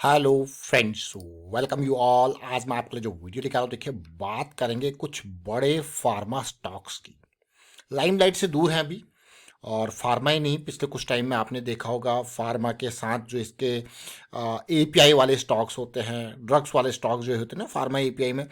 Hello friends, welcome you all. आज मैं आपके लिए जो वीडियो लेकर आया हूं, देखिए बात करेंगे कुछ बड़े फार्मा स्टॉक्स की। लाइमलाइट से दूर हैं अभी। और फार्मा ही नहीं, पिछले कुछ टाइम में आपने देखा होगा फार्मा के साथ जो इसके एपीआई वाले स्टॉक्स होते हैं, ड्रग्स वाले स्टॉक्स जो होते हैं ना फार्मा एपीआई में,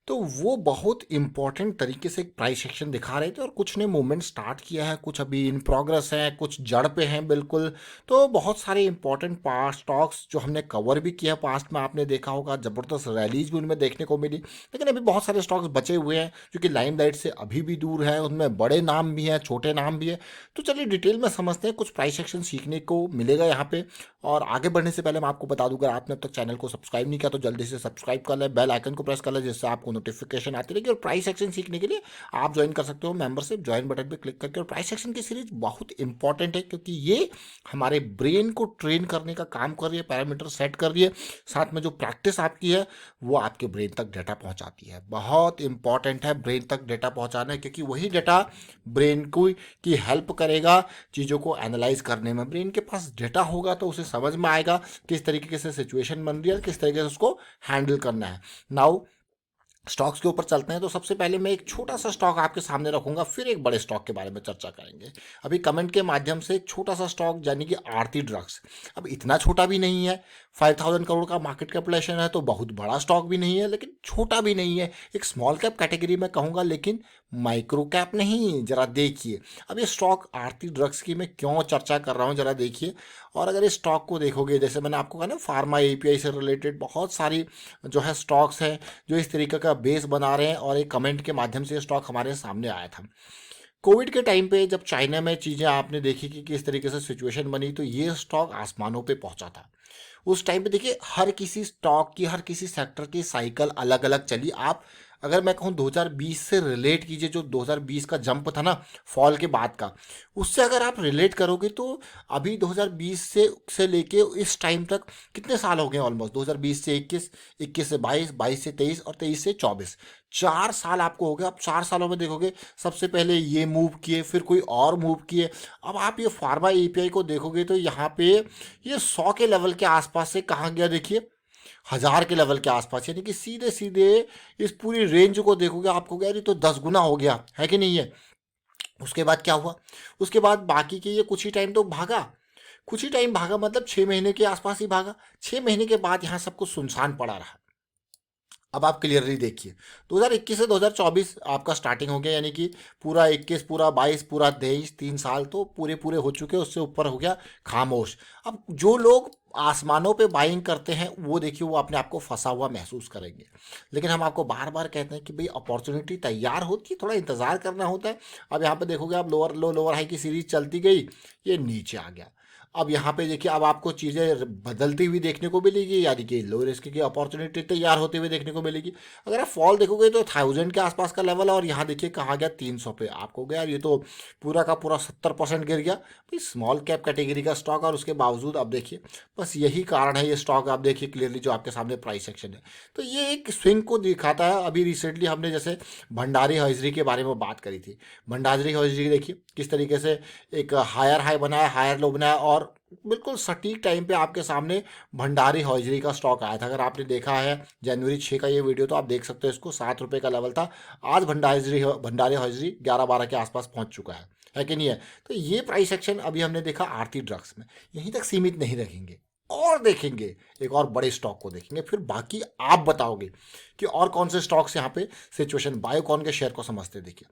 तो वो बहुत इंपॉर्टेंट तरीके से एक प्राइस एक्शन दिखा रहे थे। और कुछ ने मूवमेंट स्टार्ट किया है, कुछ अभी इन प्रोग्रेस है, कुछ जड़ पे हैं बिल्कुल। तो बहुत सारे इंपॉर्टेंट पास्ट स्टॉक्स जो हमने कवर भी किया पास्ट में, आपने देखा होगा ज़बरदस्त रैलीज भी उनमें देखने को मिली। लेकिन अभी बहुत सारे स्टॉक्स बचे हुए हैं जो कि लाइमलाइट से अभी भी दूर है, उनमें बड़े नाम भी हैं, छोटे नाम भी है। तो चलिए डिटेल में समझते हैं, कुछ प्राइस एक्शन सीखने को मिलेगा यहाँ पे। और आगे बढ़ने से पहले मैं आपको बता दूं, अगर आपने अब तक चैनल को सब्सक्राइब नहीं किया तो जल्दी से सब्सक्राइब कर लें, बेल आइकन को प्रेस कर लें, जिससे आपको नोटिफिकेशन आती रहेगी। और प्राइस एक्शन सीखने के लिए आप ज्वाइन कर सकते हो मेंबरशिप ज्वाइन बटन पे क्लिक करके। और प्राइस एक्शन की सीरीज बहुत इंपॉर्टेंट है क्योंकि ये हमारे ब्रेन को ट्रेन करने का काम कर रही है, पैरामीटर सेट कर रही है। साथ में जो प्रैक्टिस आपकी है वो आपके ब्रेन तक डेटा पहुंचाती है। बहुत इंपॉर्टेंट है ब्रेन तक डेटा पहुंचाना, क्योंकि वही डेटा ब्रेन को की हेल्प करेगा चीज़ों को एनालाइज करने में। ब्रेन के पास डेटा होगा तो उसे समझ में आएगा किस तरीके से सिचुएशन बन रही है, किस तरीके से उसको हैंडल करना है। नाउ स्टॉक्स के ऊपर चलते हैं। तो सबसे पहले मैं एक छोटा सा स्टॉक आपके सामने रखूंगा, फिर एक बड़े स्टॉक के बारे में चर्चा करेंगे। अभी कमेंट के माध्यम से एक छोटा सा स्टॉक यानी कि आरती ड्रग्स। अब इतना छोटा भी नहीं है, 5000 करोड़ का मार्केट कैपिटलाइजेशन है, तो बहुत बड़ा स्टॉक भी नहीं है लेकिन छोटा भी नहीं है। एक स्मॉल कैप कैटेगरी में कहूँगा, लेकिन माइक्रो कैप नहीं। जरा देखिए अब ये स्टॉक आरती ड्रग्स की मैं क्यों चर्चा कर रहा हूँ, जरा देखिए। और अगर इस स्टॉक को देखोगे, जैसे मैंने आपको कहा ना, फार्मा एपीआई से रिलेटेड बहुत सारी जो है स्टॉक्स हैं जो इस तरीके का बेस बना रहे हैं। और एक कमेंट के माध्यम से ये स्टॉक हमारे सामने आया था कोविड के टाइम पे, जब चाइना में चीज़ें आपने देखी कि किस तरीके से सिचुएशन बनी, तो ये स्टॉक आसमानों पे पहुंचा था। उस टाइम पे देखिए हर किसी स्टॉक की, हर किसी सेक्टर की साइकिल अलग अलग चली। आप अगर मैं कहूँ 2020 से रिलेट कीजिए, जो 2020 का जंप था ना फॉल के बाद का, उससे अगर आप रिलेट करोगे तो अभी 2020 से लेके इस टाइम तक कितने साल हो गए? ऑलमोस्ट 2020 से 21, 21 से 22, 22 से 23 और 23 से 24, 4 साल आपको हो गया। अब 4 सालों में देखोगे, सबसे पहले ये मूव किए, फिर कोई और मूव किए। अब आप ये फार्मा एपीआई को देखोगे तो यहाँ पे ये 100 के लेवल के आसपास से कहाँ गया, देखिए 1000 के लेवल के आसपास, यानी कि सीधे सीधे इस पूरी रेंज को देखोगे आपको क्या, ये तो 10 गुना हो गया है कि नहीं है। उसके बाद क्या हुआ? उसके बाद बाकी के ये कुछ ही टाइम तो भागा, कुछ ही टाइम भागा, मतलब 6 महीने के आसपास ही भागा। 6 महीने के बाद यहाँ सब कुछ सुनसान पड़ा रहा। अब आप क्लियरली देखिए, 2021 से 2024 आपका स्टार्टिंग हो गया, यानी कि पूरा 21, पूरा 22, पूरा 23, 3 साल तो पूरे पूरे हो चुके, उससे ऊपर हो गया खामोश। अब जो लोग आसमानों पे बाइंग करते हैं वो देखिए, वो अपने आप को फंसा हुआ महसूस करेंगे। लेकिन हम आपको बार बार कहते हैं कि भाई अपॉर्चुनिटी तैयार होती है, थोड़ा इंतजार करना होता है। अब यहाँ पे देखोगे आप, लोअर लो लोअर हाई की सीरीज चलती गई, ये नीचे आ गया। अब यहाँ पे देखिए, अब आपको चीज़ें बदलती हुई देखने को मिलेगी, यानी कि लो रिस्क की अपॉर्चुनिटी तैयार होते हुए देखने को मिलेगी। अगर आप फॉल देखोगे तो 1000 के आसपास का लेवल है, और यहाँ देखिए कहाँ गया, 300 पे आपको गया। ये तो पूरा का पूरा 70% गिर गया भाई, स्मॉल कैप कैटेगरी का स्टॉक। और उसके बावजूद अब देखिए, बस यही कारण है, ये स्टॉक आप देखिए क्लियरली जो आपके सामने प्राइस सेक्शन है, तो ये एक स्विंग को दिखाता है। अभी रिसेंटली हमने जैसे भंडारी हॉइजरी के बारे में बात करी थी। भंडारी हॉइजरी देखिए किस तरीके से एक हायर हाई बनाया, हायर लो बनाया, और बिल्कुल सटीक टाइम पे आपके सामने भंडारी हॉइजरी का स्टॉक आया था। अगर आपने देखा है जनवरी 6 का ये वीडियो, तो आप देख सकते हो इसको, 7 रुपये का लेवल था। आज भंडारी हॉइजरी 11-12 के आसपास पहुंच चुका है कि नहीं है। तो ये प्राइस एक्शन अभी हमने देखा आरती ड्रग्स में, यहीं तक सीमित नहीं रखेंगे और देखेंगे, एक और बड़े स्टॉक को देखेंगे, फिर बाकी आप बताओगे कि और कौन से स्टॉक्स यहाँ पे सिचुएशन। बायोकॉन के शेयर को समझते, देखिए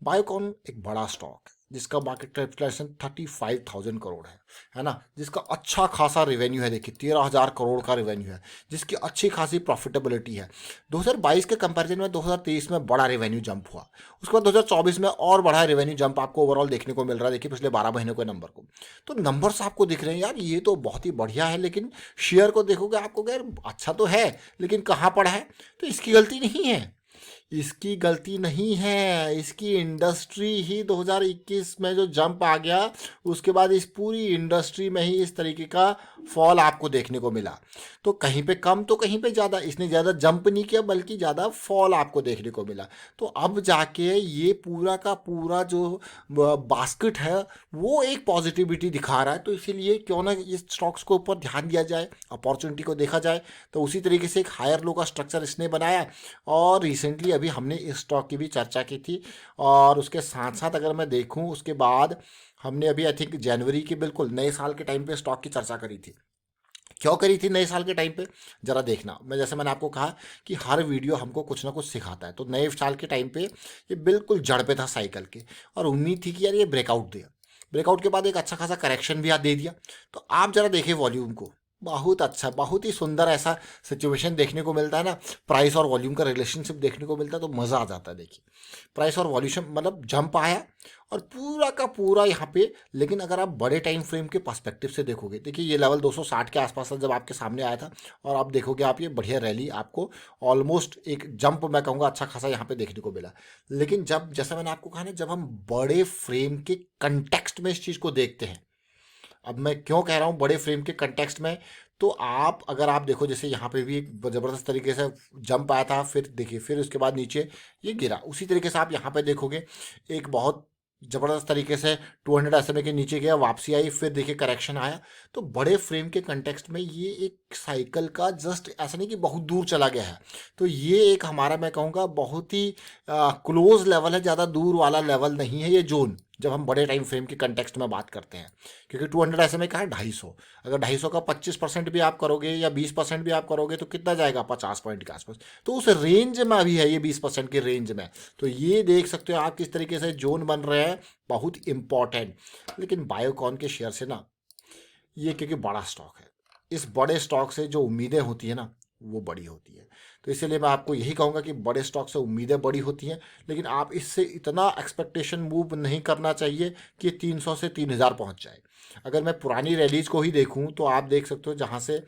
बायोकॉन एक बड़ा स्टॉक है जिसका मार्केट कैपिटलाइजेशन 35,000 करोड़ है ना, जिसका अच्छा खासा रेवेन्यू है, देखिए 13,000 करोड़ का रेवेन्यू है, जिसकी अच्छी खासी प्रॉफिटेबिलिटी है। 2022 के कंपैरिजन में 2023 में बड़ा रेवेन्यू जंप हुआ, उसके बाद 2024 में और बड़ा रेवेन्यू जंप आपको ओवरऑल देखने को मिल रहा है। देखिए पिछले 12 महीनों के नंबर को, तो नंबर्स आपको दिख रहे हैं यार, ये तो बहुत ही बढ़िया है। लेकिन शेयर को देखोगे आपको यार अच्छा तो है, लेकिन कहाँ पड़ा है? तो इसकी गलती नहीं है, इसकी गलती नहीं है, इसकी इंडस्ट्री ही 2021 में जो जंप आ गया, उसके बाद इस पूरी इंडस्ट्री में ही इस तरीके का फॉल आपको देखने को मिला। तो कहीं पे कम तो कहीं पे ज़्यादा, इसने ज़्यादा जंप नहीं किया बल्कि ज़्यादा फॉल आपको देखने को मिला। तो अब जाके ये पूरा का पूरा जो बास्केट है वो एक पॉजिटिविटी दिखा रहा है। तो इसीलिए क्यों ना इस स्टॉक्स को ऊपर ध्यान दिया जाए, अपॉर्चुनिटी को देखा जाए। तो उसी तरीके से एक हायर लो का स्ट्रक्चर इसने बनाया। और रिसेंटली अभी हमने इस स्टॉक की भी चर्चा की थी, और उसके साथ साथ अगर मैं देखूं उसके बाद हमने अभी आई थिंक जनवरी के बिल्कुल नए साल के टाइम पे स्टॉक की चर्चा करी थी। क्यों करी थी नए साल के टाइम पे, जरा देखना। जैसे मैंने आपको कहा कि हर वीडियो हमको कुछ ना कुछ सिखाता है, तो नए साल के टाइम पे ये बिल्कुल जड़ पे था साइकिल के, और उम्मीद थी कि यार ये ब्रेकआउट दिया। ब्रेकआउट के बाद एक अच्छा खासा करेक्शन भी दे दिया। तो आप जरा देखिए वॉल्यूम को, बहुत अच्छा, बहुत ही सुंदर ऐसा सिचुएशन देखने को मिलता है ना। प्राइस और वॉल्यूम का रिलेशनशिप देखने को मिलता है, तो मज़ा आ जाता है। देखिए प्राइस और वॉल्यूम मतलब जंप आया और पूरा का पूरा यहाँ पे। लेकिन अगर आप बड़े टाइम फ्रेम के पर्सपेक्टिव से देखोगे, देखिए ये लेवल 260 के आसपास था जब आपके सामने आया था, और आप देखोगे आप ये बढ़िया रैली आपको ऑलमोस्ट एक जंप मैं कहूँगा अच्छा खासा यहाँ पे देखने को मिला। लेकिन जब जैसा मैंने आपको कहा ना, जब हम बड़े फ्रेम के कंटेक्स्ट में इस चीज़ को देखते हैं, अब मैं क्यों कह रहा हूँ बड़े फ्रेम के कंटेक्स्ट में, तो आप अगर आप देखो जैसे यहाँ पे भी एक ज़बरदस्त तरीके से जंप आया था, फिर देखिए फिर उसके बाद नीचे ये गिरा। उसी तरीके से आप यहाँ पे देखोगे एक बहुत ज़बरदस्त तरीके से 200 SMA के नीचे गया, वापसी आई, फिर देखिए करेक्शन आया। तो बड़े फ्रेम के कंटेक्स्ट में ये एक साइकिल का जस्ट ऐसा नहीं कि बहुत दूर चला गया है। तो ये एक हमारा मैं कहूँगा बहुत ही क्लोज लेवल है, ज़्यादा दूर वाला लेवल नहीं है ये जोन, जब हम बड़े टाइम फ्रेम के कंटेक्स्ट में बात करते हैं। क्योंकि 200 SMA का है 250, अगर 250 का 25% भी आप करोगे या 20% भी आप करोगे तो कितना जाएगा, 50 पॉइंट के आसपास। तो उस रेंज में अभी है ये, 20% के रेंज में। तो ये देख सकते हो आप किस तरीके से जोन बन रहे हैं, बहुत इंपॉर्टेंट। लेकिन बायोकॉन के शेयर से ना, ये क्योंकि बड़ा स्टॉक है, इस बड़े स्टॉक से जो उम्मीदें होती है ना वो बड़ी होती है। तो इसीलिए मैं आपको यही कहूँगा कि बड़े स्टॉक से उम्मीदें बड़ी होती हैं, लेकिन आप इससे इतना एक्सपेक्टेशन मूव नहीं करना चाहिए कि 300 से 3000 पहुँच जाए। अगर मैं पुरानी रैलीज को ही देखूँ तो आप देख सकते हो जहाँ से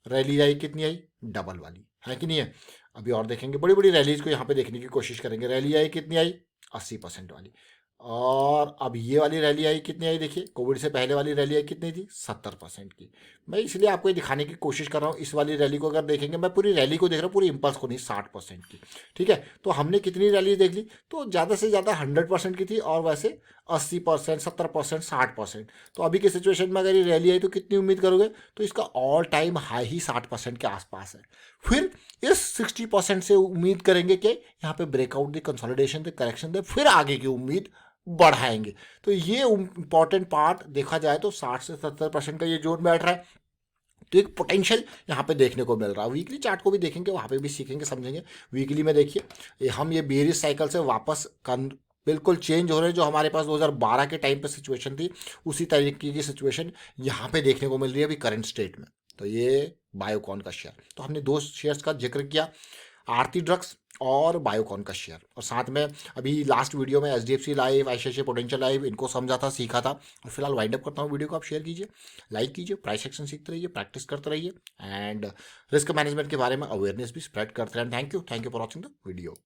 रैली आई कितनी आई, डबल वाली है कि नहीं है। अभी और देखेंगे बड़ी बड़ी रैलीज को यहाँ पे देखने की कोशिश करेंगे। रैली आई कितनी आई, 80% वाली। और अब ये वाली रैली आई कितनी आई, देखिए कोविड से पहले वाली रैली आई कितनी थी, 70% की। मैं इसलिए आपको ये दिखाने की कोशिश कर रहा हूँ, इस वाली रैली को अगर देखेंगे, मैं पूरी रैली को देख रहा हूँ, पूरी इम्पल्स को नहीं, 60% की। ठीक है, तो हमने कितनी रैली देख ली, तो ज़्यादा से ज़्यादा 100% की थी, और वैसे 80%, 70%, 60%। तो अभी की सिचुएशन में अगर ये रैली आई तो कितनी उम्मीद करोगे, तो इसका ऑल टाइम हाई ही 60% के आसपास है। फिर इस 60% से उम्मीद करेंगे कि यहाँ पे ब्रेकआउट दे, कंसोलिडेशन दे, करेक्शन दे, फिर आगे की उम्मीद बढ़ाएंगे। तो ये इंपॉर्टेंट पार्ट देखा जाए तो 60 से 70% का ये जोन बैठ रहा है। तो एक पोटेंशियल यहाँ पे देखने को मिल रहा है। वीकली चार्ट को भी देखेंगे, वहाँ पे भी सीखेंगे समझेंगे। वीकली में देखिए हम ये बेरिश साइकिल से वापस बिल्कुल चेंज हो रहे हैं। जो हमारे पास 2012 के टाइम पे सिचुएशन थी, उसी तरीके की सिचुएशन यहाँ पे देखने को मिल रही है अभी करंट स्टेट में। तो ये बायोकॉन का शेयर, तो हमने दो शेयर्स का जिक्र किया, आरती ड्रग्स और बायोकॉन का शेयर, और साथ में अभी लास्ट वीडियो में HDFC live, ICICI prudential live, इनको समझा था, सीखा था। और फिलहाल वाइंड अप करता हूँ वीडियो को। आप शेयर कीजिए, लाइक कीजिए, प्राइस एक्शन सीखते रहिए, प्रैक्टिस करते रहिए, एंड रिस्क मैनेजमेंट के बारे में अवेयरनेस भी स्प्रेड करते रहें। Thank you for watching the video.